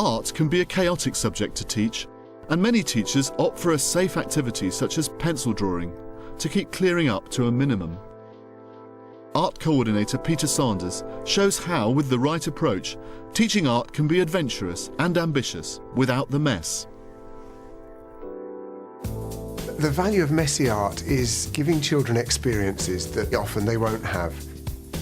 Art can be a chaotic subject to teach, and many teachers opt for a safe activity such as pencil drawing to keep clearing up to a minimum. Art coordinator Peter Sanders shows how, with the right approach, teaching art can be adventurous and ambitious without the mess. The value of messy art is giving children experiences that often they won't have.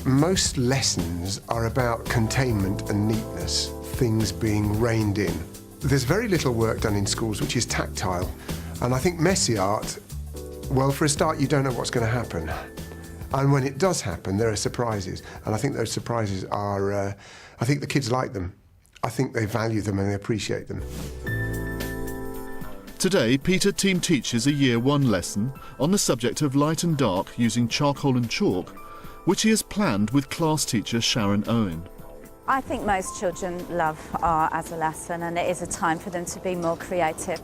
Most lessons are about containment and neatness, things being reined in. There's very little work done in schools which is tactile, and I think messy art, well, for a start, you don't know what's going to happen. And when it does happen, there are surprises, and I think those surprises are, I think the kids like them. I think they value them and they appreciate them. Today, Peter team teaches a Year 1 lesson on the subject of light and dark using charcoal and chalk, which he has planned with class teacher Sharon Owen. I think most children love art as a lesson, and it is a time for them to be more creative.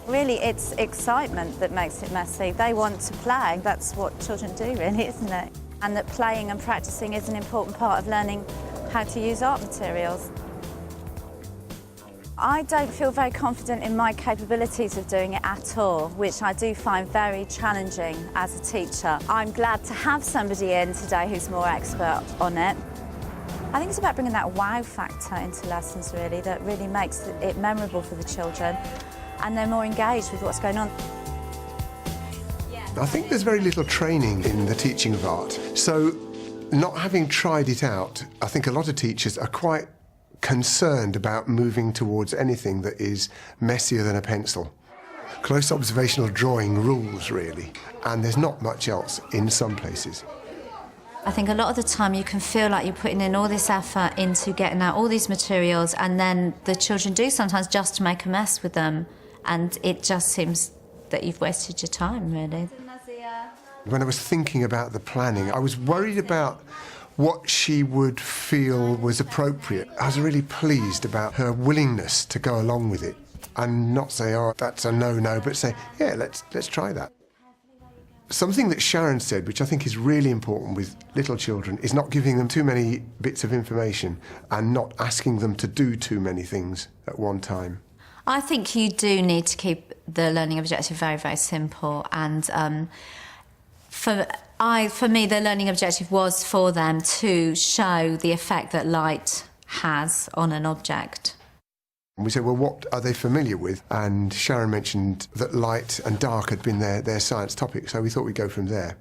Really, it's excitement that makes it messy. They want to play. That's what children do, really, isn't it? And that playing and practicing is an important part of learning how to use art materials. I don't feel very confident in my capabilities of doing it at all, which I do find very challenging as a teacher. I'm glad to have somebody in today who's more expert on it. I think it's about bringing that wow factor into lessons, really, that really makes it memorable for the children, and they're more engaged with what's going on. I think there's very little training in the teaching of art. So, not having tried it out, I think a lot of teachers are quite concerned about moving towards anything that is messier than a pencil. Close observational drawing rules, really, and there's not much else in some places. I think a lot of the time you can feel like you're putting in all this effort into getting out all these materials, and then the children do sometimes just make a mess with them, and it just seems that you've wasted your time, really. When I was thinking about the planning, I was worried about what she would feel was appropriate. I was really pleased about her willingness to go along with it and not say, oh, that's a no-no, but say, yeah, let's try that. Something that Sharon said, which I think is really important with little children, is not giving them too many bits of information and not asking them to do too many things at one time. I think you do need to keep the learning objective very, very simple, and for me, the learning objective was for them to show the effect that light has on an object. And we said, well, what are they familiar with? And Sharon mentioned that light and dark had been their science topic, so we thought we'd go from there.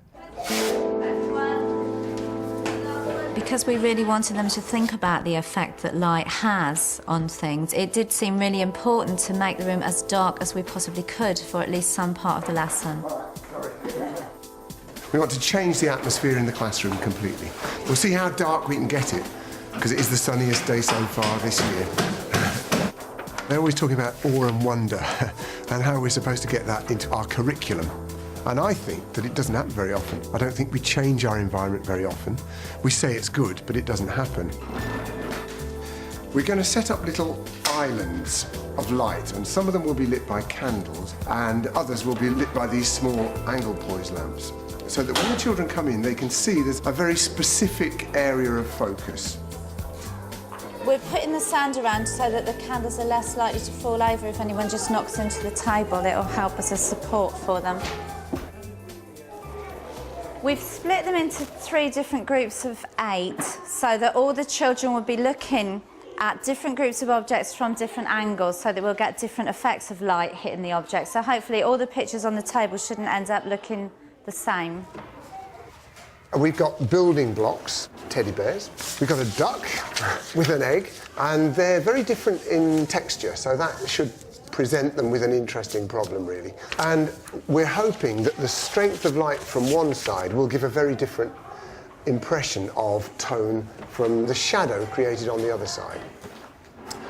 Because we really wanted them to think about the effect that light has on things, it did seem really important to make the room as dark as we possibly could for at least some part of the lesson. We want to change the atmosphere in the classroom completely. We'll see how dark we can get it, because it is the sunniest day so far this year. They're always talking about awe and wonder and how we're supposed to get that into our curriculum. And I think that it doesn't happen very often. I don't think we change our environment very often. We say it's good, but it doesn't happen. We're going to set up little islands of light, and some of them will be lit by candles, and others will be lit by these small angle poise lamps, so that when the children come in, they can see there's a very specific area of focus. We're putting the sand around so that the candles are less likely to fall over if anyone just knocks into the table. It'll help as a support for them. We've split them into 3 different groups of 8 so that all the children will be looking at different groups of objects from different angles, so that we'll get different effects of light hitting the object. So hopefully all the pictures on the table shouldn't end up looking the same. We've got building blocks, teddy bears. We've got a duck with an egg, and they're very different in texture, so that should present them with an interesting problem, really. And we're hoping that the strength of light from one side will give a very different impression of tone from the shadow created on the other side.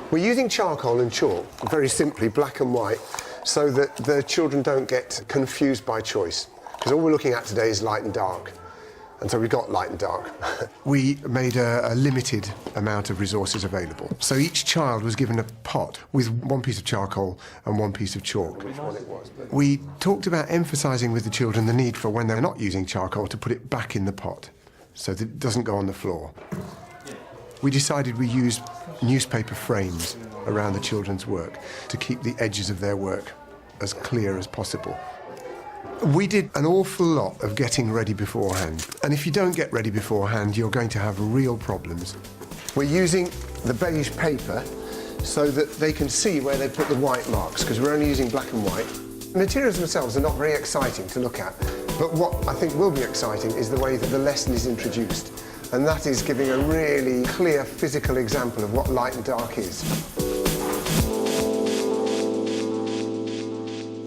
We're using charcoal and chalk, very simply black and white, so that the children don't get confused by choice, because all we're looking at today is light and dark. And so we've got light and dark. We made a limited amount of resources available. So each child was given a pot with 1 piece of charcoal and 1 piece of chalk. Which one it was? We talked about emphasising with the children the need for, when they're not using charcoal, to put it back in the pot so that it doesn't go on the floor. we decided we used newspaper frames around the children's work to keep the edges of their work as clear as possible. We did an awful lot of getting ready beforehand, and if you don't get ready beforehand, you're going to have real problems. We're using the beige paper so that they can see where they put the white marks, because we're only using black and white. The materials themselves are not very exciting to look at, but what I think will be exciting is the way that the lesson is introduced, and that is giving a really clear physical example of what light and dark is.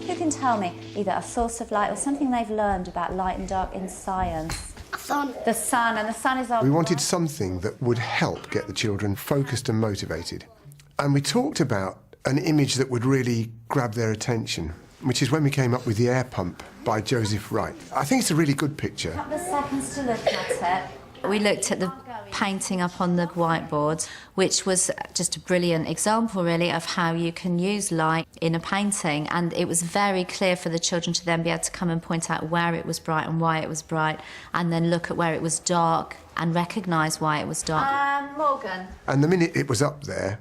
Who can tell me either a source of light or something they've learned about light and dark in science? Sun. The sun, and the sun is our... We wanted something that would help get the children focused and motivated. And we talked about an image that would really grab their attention, which is when we came up with the air pump by Joseph Wright. I think it's a really good picture. A couple of seconds to look at it. We looked at the painting up on the whiteboard, which was just a brilliant example, really, of how you can use light in a painting. And it was very clear for the children to then be able to come and point out where it was bright and why it was bright, and then look at where it was dark and recognise why it was dark. Morgan. And the minute it was up there,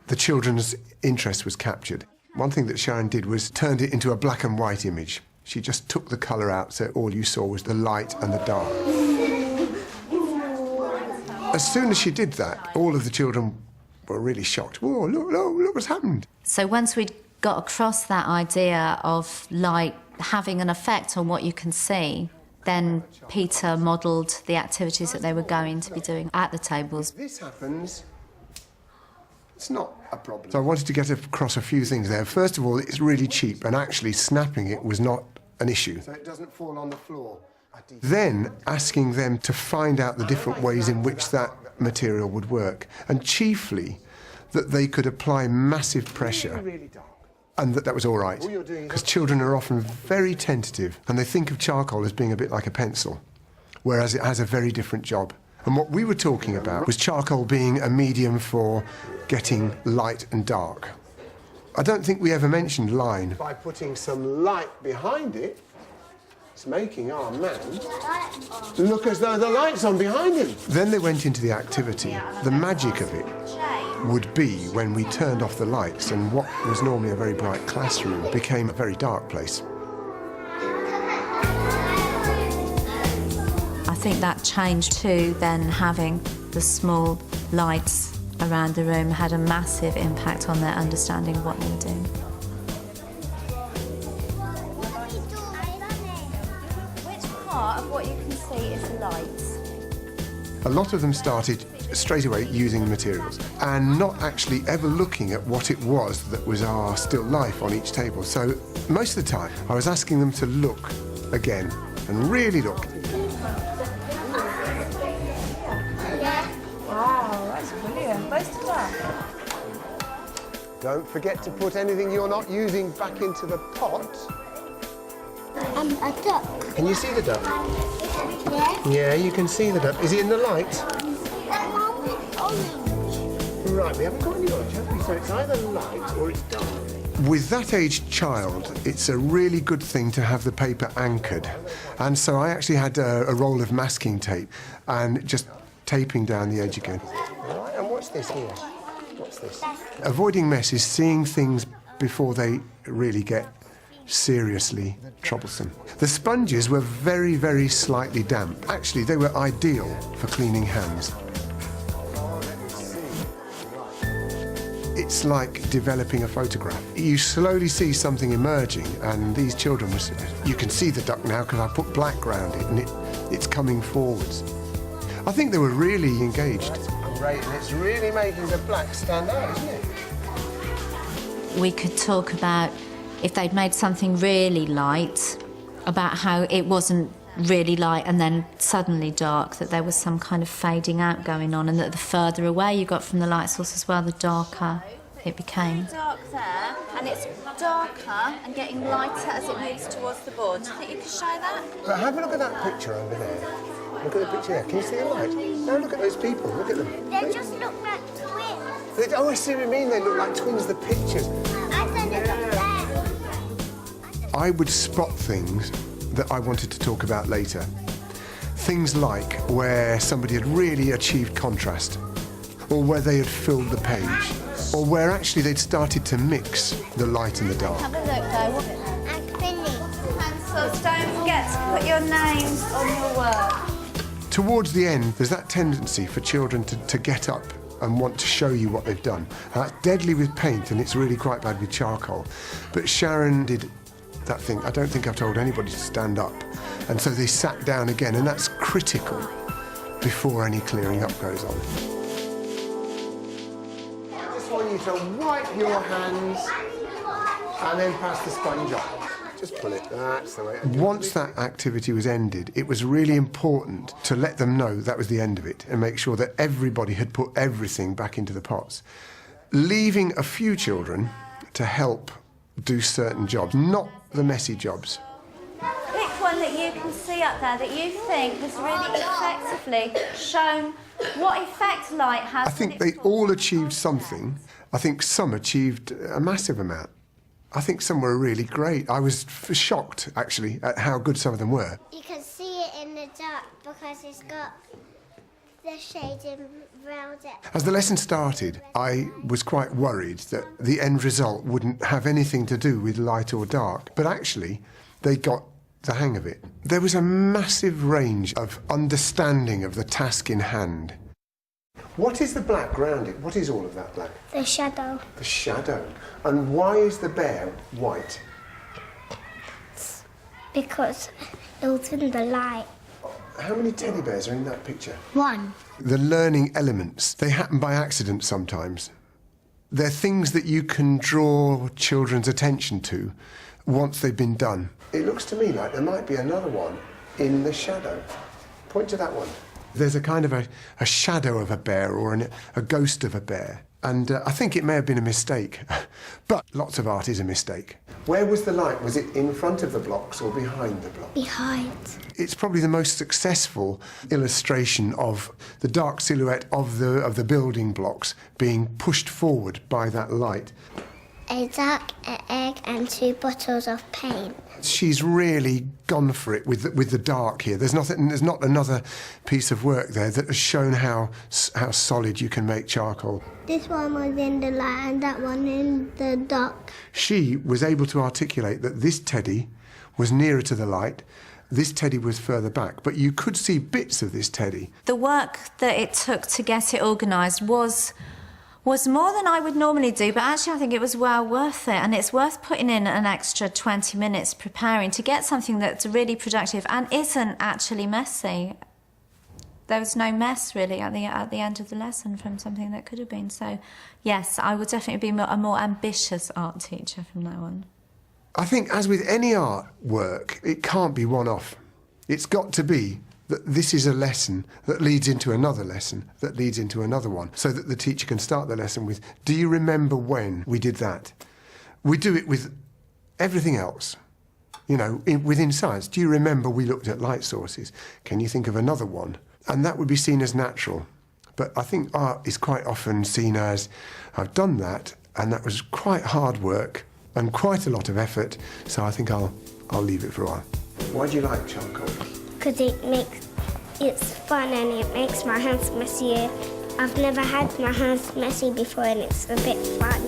the children's interest was captured. One thing that Sharon did was turned it into a black and white image. She just took the colour out, so all you saw was the light and the dark. As soon as she did that, all of the children were really shocked. Whoa, look what's happened. So once we'd got across that idea of light having an effect on what you can see, then Peter modelled the activities that they were going to be doing at the tables. If this happens, it's not a problem. So I wanted to get across a few things there. First of all, it's really cheap, and actually snapping it was not an issue. So it doesn't fall on the floor. Then asking them to find out the different ways in which that material would work, and chiefly that they could apply massive pressure, and that was all right, because children are often very tentative and they think of charcoal as being a bit like a pencil, whereas it has a very different job. And what we were talking about was charcoal being a medium for getting light and dark. I don't think we ever mentioned line. By putting some light behind it, it's making our man look as though the light's on behind him. Then they went into the activity. The magic of it would be when we turned off the lights and what was normally a very bright classroom became a very dark place. I think that change too, then having the small lights around the room had a massive impact on their understanding of what they were doing. Part of what you can see is light. A lot of them started straight away using the materials and not actually ever looking at what it was that was our still life on each table. So most of the time I was asking them to look again and really look. Wow, that's brilliant. Most of that. Don't forget to put anything you're not using back into the pot. A duck. Can you see the duck? Yeah. Yeah, you can see the duck. Is it in the light? That one with orange. Right, we haven't got any orange, have we? So it's either light or it's dark. With that aged child, it's a really good thing to have the paper anchored. And so I actually had a roll of masking tape and just taping down the edge again. Right, and what's this here? What's this? Avoiding mess is seeing things before they really get seriously troublesome. The sponges were very, very slightly damp. Actually, they were ideal for cleaning hands. It's like developing a photograph. You slowly see something emerging, and these children, you can see the duck now because I put black around it, and it's coming forwards. I think they were really engaged. Great, and it's really making the black stand out, isn't it? We could talk about if they'd made something really light, about how it wasn't really light and then suddenly dark, that there was some kind of fading out going on, and that the further away you got from the light source as well, the darker it became. Dark there, and it's darker and getting lighter as it moves towards the board. Do you think you could show that? But have a look at that picture over there. Look at the picture there. Can you see the light? No, look at those people. Look at them. They just look like twins. Oh, I see what you mean. They look like twins, the pictures. I said it up there. I would spot things that I wanted to talk about later. Things like where somebody had really achieved contrast, or where they had filled the page, or where actually they'd started to mix the light and the dark. Have a look though. I'm finished. Pencils, don't forget to put your names on your work. Towards the end, there's that tendency for children to get up and want to show you what they've done. That's deadly with paint, and it's really quite bad with charcoal. But Sharon did that thing. I don't think I've told anybody to stand up. And so they sat down again, and that's critical before any clearing up goes on. I just want you to wipe your hands and then pass the sponge off. Just pull it. That's the way. Once that activity was ended, it was really important to let them know that was the end of it and make sure that everybody had put everything back into the pots. Leaving a few children to help do certain jobs, not the messy jobs. Pick one that you can see up there that you think has really effectively shown what effect light has. I think they all achieved something. I think some achieved a massive amount. I think some were really great. I was shocked, actually, at how good some of them were. You can see it in the dark because it's got the shading around it. As the lesson started, I was quite worried that the end result wouldn't have anything to do with light or dark, but actually, they got the hang of it. There was a massive range of understanding of the task in hand. What is the black round it? What is all of that black? The shadow. The shadow. And why is the bear white? Because it was in the light. How many teddy bears are in that picture? One. The learning elements, they happen by accident sometimes. They're things that you can draw children's attention to once they've been done. It looks to me like there might be another one in the shadow. Point to that one. There's a kind of a shadow of a bear or a ghost of a bear. And I think it may have been a mistake. But lots of art is a mistake. Where was the light? Was it in front of the blocks or behind the blocks? Behind. It's probably the most successful illustration of the dark silhouette of the building blocks being pushed forward by that light. A duck, an egg and 2 bottles of paint. She's really gone for it with the dark here. There's not another piece of work there that has shown how solid you can make charcoal. This one was in the light and that one in the dark. She was able to articulate that this teddy was nearer to the light, this teddy was further back, but you could see bits of this teddy. The work that it took to get it organised was more than I would normally do, but actually I think it was well worth it, and it's worth putting in an extra 20 minutes preparing to get something that's really productive and isn't actually messy. There was no mess really at the end of the lesson from something that could have been. So yes, I would definitely be a more ambitious art teacher from now on. I think as with any art work, it can't be one-off. It's got to be that this is a lesson that leads into another lesson, that leads into another one, so that the teacher can start the lesson with, do you remember when we did that? We do it with everything else. You know, within science, do you remember we looked at light sources? Can you think of another one? And that would be seen as natural. But I think art is quite often seen as, I've done that, and that was quite hard work and quite a lot of effort, so I think I'll leave it for a while. Why do you like charcoal? Because it's fun and it makes my hands messier. I've never had my hands messy before and it's a bit fun.